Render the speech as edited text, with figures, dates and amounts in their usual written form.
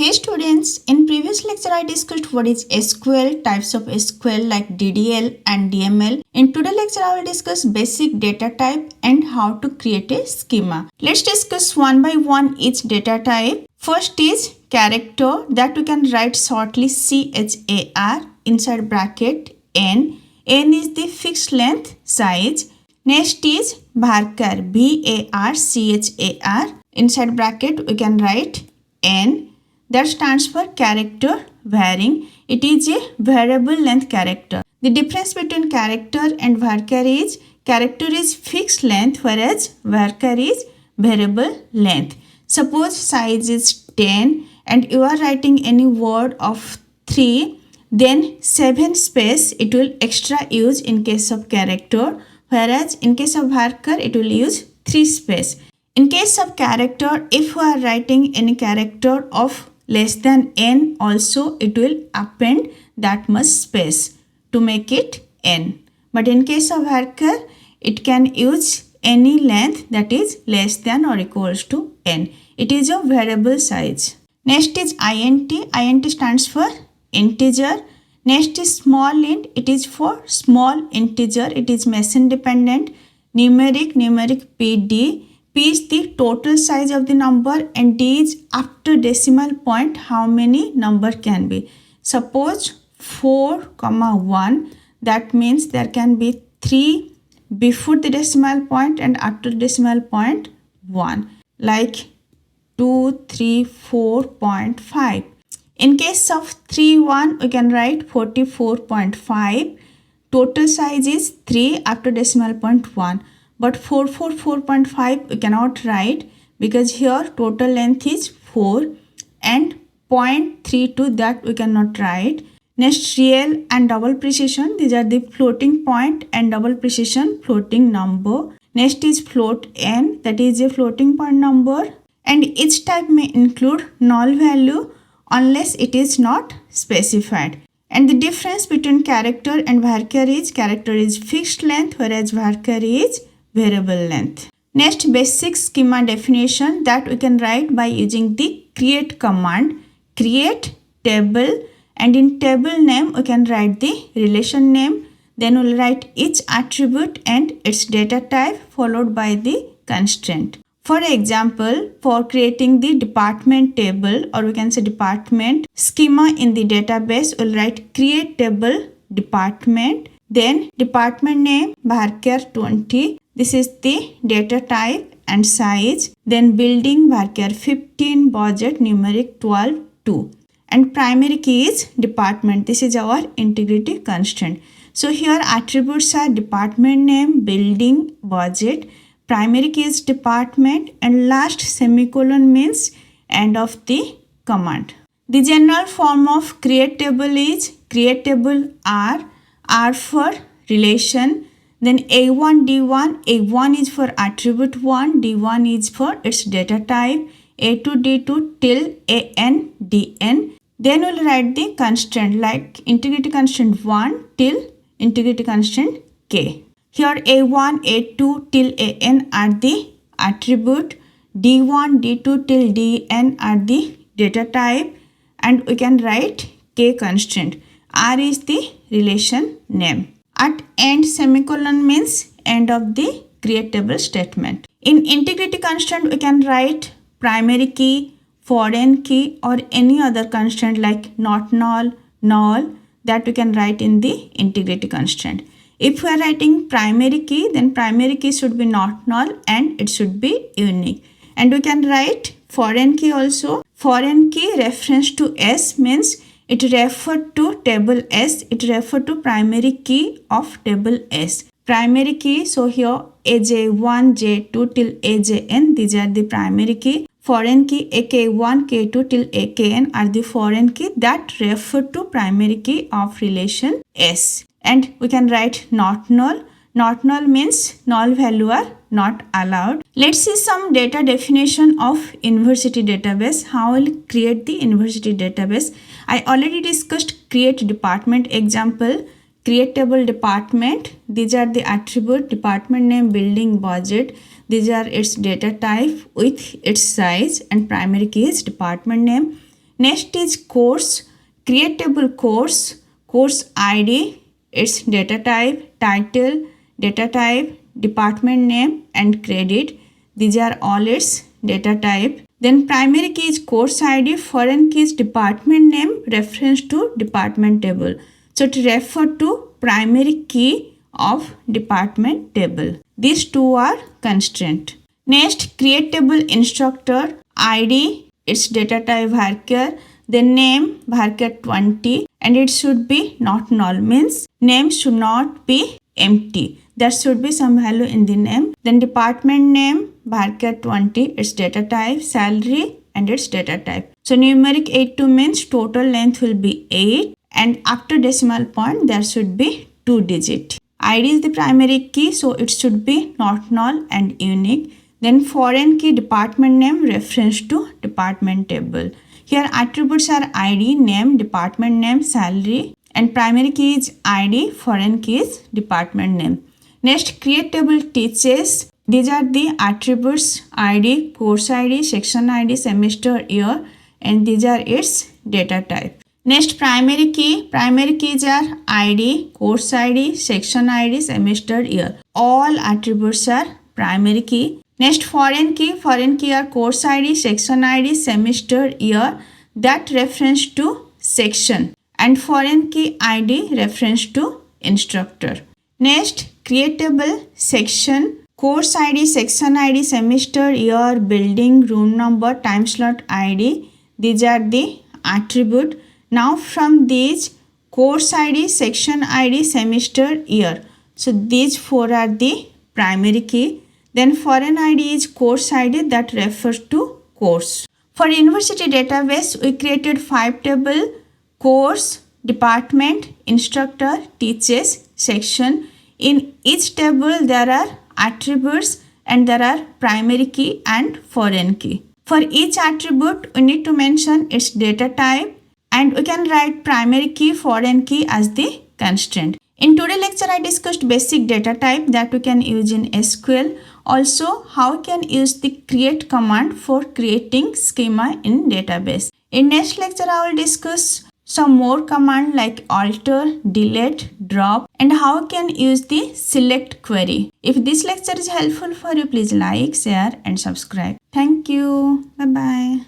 Hey students, in previous lecture I discussed what is SQL, types of SQL like DDL and DML. In today's lecture I will discuss basic data type and how to create a schema. Let's discuss one by one each data type. First is character, that we can write shortly CHAR inside bracket N. N is the fixed length size. Next is VARCHAR, VARCHAR. Inside bracket we can write N. That stands for character varying. It is a variable length character. The difference between character and VARCHAR is character is fixed length whereas VARCHAR is variable length. Suppose size is 10 and you are writing any word of 3, then 7 space it will extra use in case of character, whereas in case of VARCHAR it will use 3 space. In case of character, if you are writing any character of less than n, also it will append that much space to make it n. But in case of VARCHAR, it can use any length that is less than or equals to n. It is a variable size. Next is int. Int stands for integer. Next is SMALLINT. It is for small integer. It is machine dependent. Numeric PD. P is the total size of the number and D is after decimal point how many number can be. Suppose 4, 1, that means there can be 3 before the decimal point and after decimal point 1, like 2, 3, 4.5. In case of 3, 1, we can write 44.5. Total size is 3 after decimal point 1. But 444.5 we cannot write because here total length is 4 and 0.32 that we cannot write. Next, real and double precision. These are the floating point and double precision floating number. Next is float n, that is a floating point number, and each type may include null value unless it is not specified. And the difference between character and VARCHAR is character is fixed length whereas VARCHAR is variable length. Next, basic schema definition that we can write by using the create command. Create table, and in table name we can write the relation name. Then we'll write each attribute and its data type followed by the constraint. For example, for creating the department table, or we can say department schema in the database, we'll write create table department. Then department name VARCHAR 20. This is the data type and size. Then building VARCHAR 15, budget numeric 12, 2. And primary key is department. This is our integrity constraint. So here attributes are department name, building, budget. Primary key is department, and last semicolon means end of the command. The general form of create table is create table R for relation. Then A1, D1, A1 is for attribute 1, D1 is for its data type, A2, D2 till AN, DN. Then we'll write the constraint like integrity constraint 1 till integrity constraint K. Here A1, A2 till AN are the attribute, D1, D2 till DN are the data type, and we can write K constraint. R is the relation name. At end semicolon means end of the create table statement. In integrity constraint we can write primary key, foreign key, or any other constraint like not null, null, that we can write in the integrity constraint. If we are writing primary key, then primary key should be not null and it should be unique. And we can write foreign key also. Foreign key reference to S means it referred to table S. It referred to primary key of table S. Primary key, so here AJ1, J2 till AJN, these are the primary key. Foreign key AK1, K2 till AKN are the foreign key that refer to primary key of relation S. And we can write not null. Not null means null value are not allowed. Let's see some data definition of university database. How will create the university database? I already discussed create department example. Create table department. These are the attribute, department name, building, budget. These are its data type with its size, and primary key is department name. Next is course, create table course, course ID, its data type, title, data type, department name and credit. These are all its data type. Then primary key is course ID, foreign key is department name, reference to department table. So to refer to primary key of department table. These two are constraint. Next, create table instructor, ID, its data type VARCHAR, then name VARCHAR 20 and it should be not null, means name should not be empty. There should be some value in the name. Then department name VARCHAR 20, its data type, salary and its data type. So numeric 82 means total length will be 8 and after decimal point there should be 2 digit. ID is the primary key, so it should be not null and unique. Then foreign key, department name, reference to department table. Here attributes are ID, name, department name, salary and primary key is ID, foreign key is department name. Next, create table teaches. These are the attributes ID, course ID, section ID, semester, year and these are its data type. Next, primary keys are ID, course ID, section ID, semester, year. All attributes are primary key. Next, foreign key are course ID, section ID, semester, year that reference to section and foreign key ID reference to instructor. Next, create table section, course ID, section ID, semester, year, building, room number, time slot ID. These are the attribute. Now from these course ID, section ID, semester, year. So these four are the primary key. Then foreign ID is course ID that refers to course. For university database, we created 5 tables: course, department, instructor, teaches, section. In each table there are attributes and there are primary key and foreign key. For each attribute, we need to mention its data type and we can write primary key, foreign key as the constraint. In today's lecture, I discussed basic data type that we can use in SQL. Also, how we can use the create command for creating schema in database. In next lecture, I will discuss some more command like alter, delete, drop and how we can use the select query. If this lecture is helpful for you, please like, share and subscribe. Thank you. Bye-bye.